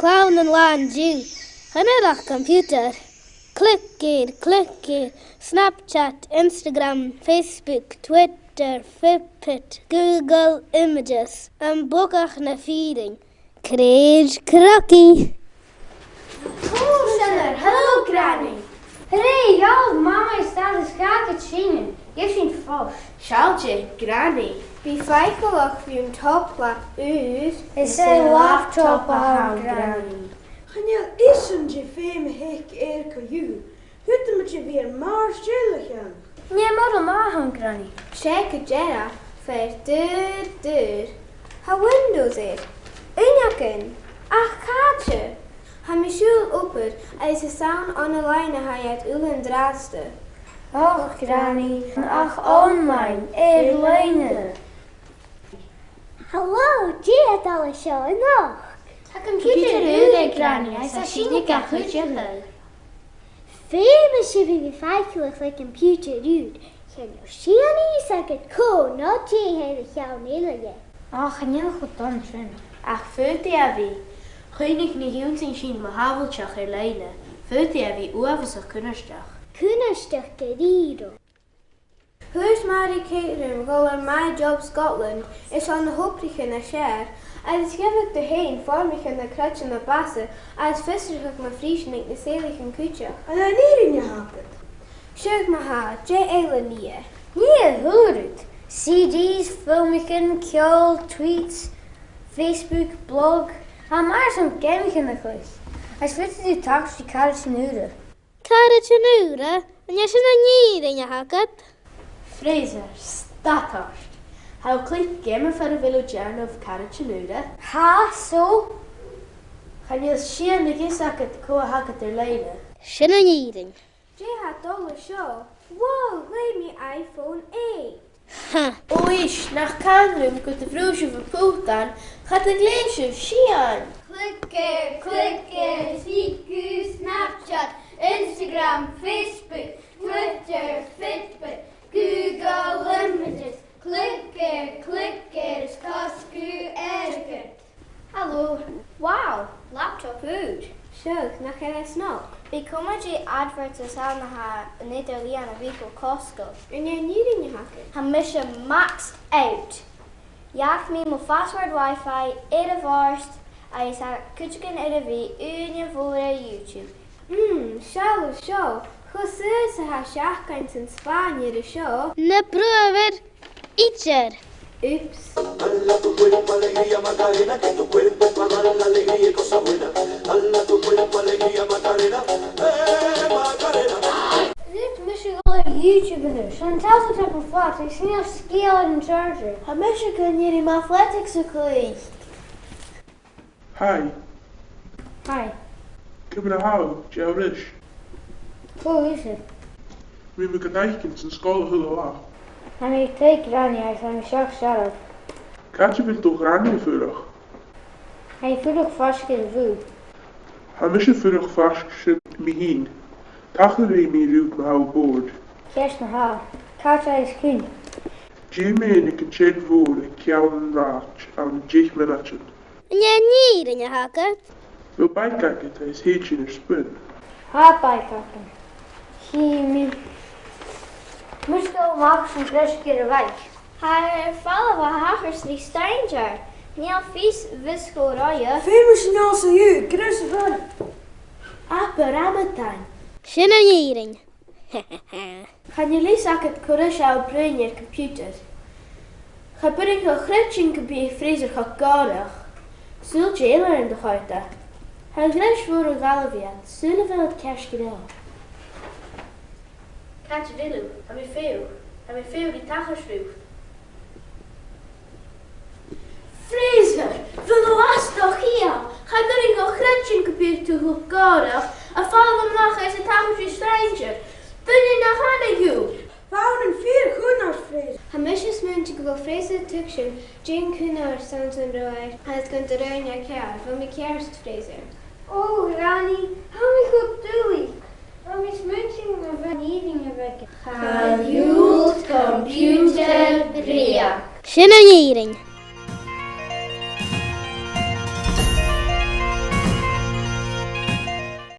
Clown and Lan Jew. Hanarach computer. Click it. Snapchat, Instagram, Facebook, Twitter, Fitbit, Google Images. Bookach na feeding. Craig Crocky. Hello, Granny. Hooray, y'all, Mama staat de schaken te zingen. Je ziet vast. Sjaaltje, Granny. Wie feichelach wie een toplap us Is een laptop aan Granny. Gaan is een gefeme hek erke Hutte met je weer maar stillig aan. Nee, maar dan maar Granny. Zeker Jera, ver deur. Ha windows er. Unjakken. Ach, kaartje. Ha Michel opper, als je samen aan de lijnen ha je het ulen draadste. Och, Granny. Ach, online. Lenen. Hallo, die het alle show nog. A computer rude, Granny. Hij zei zien ik goed jullie. Famous if you feitelijk like computer rude. Geen Oceanie zeg het cool, not die hele jouw nederige. Ach, een heel goed dan, Trin. Ach, voelt je wie? Geunig niet heel zien, maar haveltjach erlijnen. Voelt je wie zich kunstdag. Kunstdag querido. Heus maar ik heren, goller my job Scotland is aan de hooptige naar share. Als geef ik de heen, vorm ik in de krutje naar bassen, als visser ik mijn vriesje in de zelige kutje. En hij niet in je haken. Zeg maar haar, J.A. nie. Nee, hoor het. CD's, filmchen, kjol, tweets, Facebook, blog. Haal maar zo'n gaming nog eens. Als vindt u tax die karretje nuren. Karretje nuren? En je zit er niet in je haket. Fraser, statast. Hou klik gamen voor de villagern of karretje nuren. Ha, zo? Gaan je zien de gisaket koe haket er leiden. Zit er niet in. J had dolle show. Wow, leid me iPhone 8. Ha. Oish, nach Kaanrum kunt de vroegje verpoeld aan. Gaat een glaasje, Shian. Klikker, CQ, Snapchat, Instagram, Facebook, Twitter, Fitbit, Google Images. Klikker, skasku, erger. Hallo. Wow, laptop uit. Zo, nach er snel. Ik kom met je adverts aan haar Nederlandse winkel Costco. En jij niet in je hakken. Haar mission maxed out. Jaag me mijn password wifi, eerder vast. Als haar kutje eerder wie, je voor YouTube. Show. Goed ze haar schaakens in Spanje de show. Ne proever. Ietser. Ups. Dala tu cuerpo alegría Macarena, que tu cuerpo es para dar la alegría y cosas buenas. Dala tu cuerpo alegría Macarena, Macarena. Dit misschien wel een YouTuber. Zo'n tablet op een flat. Ik zie nog scale en charger. Haar mission kun je in mijn athletics gekleed. Hi, Hi. ik heb een hou, Jaurish. Hoe is het? Wie me gedijkens in school hullen laag. En ik kreeg Granny. Hij zei me zelf. Kaatje bent toch raar vurig. Hij voelt ook vast in de voet. Hij misje vurig vast zit me heen. Tachter we me roet me hou boord. Kerst nog haal. Kaartje is kind. Jimmy en ik een chat voor en kjouw en raad aan de 10 minuten. En jij niet in je haket. Wil bijkijken, hij is heetje in de spin. Haar bijkakken. Chemie. Moest al maken zo'n flesje keer weg. Haar vallen van hagers die stranger. Niet vies wisselrooien. Famous Nelse you, Chris van. Apparamentan. Zit er niet in. Gaan jullie zakken het korrusje op je computer? Ga brengen een gretchen computer freezer gekarig. Zult je heel in de gaten. Hij grijs voor een galvian. Zullen we het kerstgedeel? Kaatje Dillu, heb je veel? Heb je veel die tagelschroef? Freezer, van de last toch hier? Ga brengen een gretchen computer gekarig. En vallen we nog eens het tagelschroef stranger. Ben je nog aan de joe? We houden 4 goednaarsvrees. Haar misjes muntje wil vrezen tussen. Jane Kunar staat zijn roer. Het kunt er een jaar keer van mijn kerstfreezer. Oh, Granny. Hou me goed toe. Om eens munching en vernieuwingen wekken. Gehuwd computer Bria. Zit er niet in.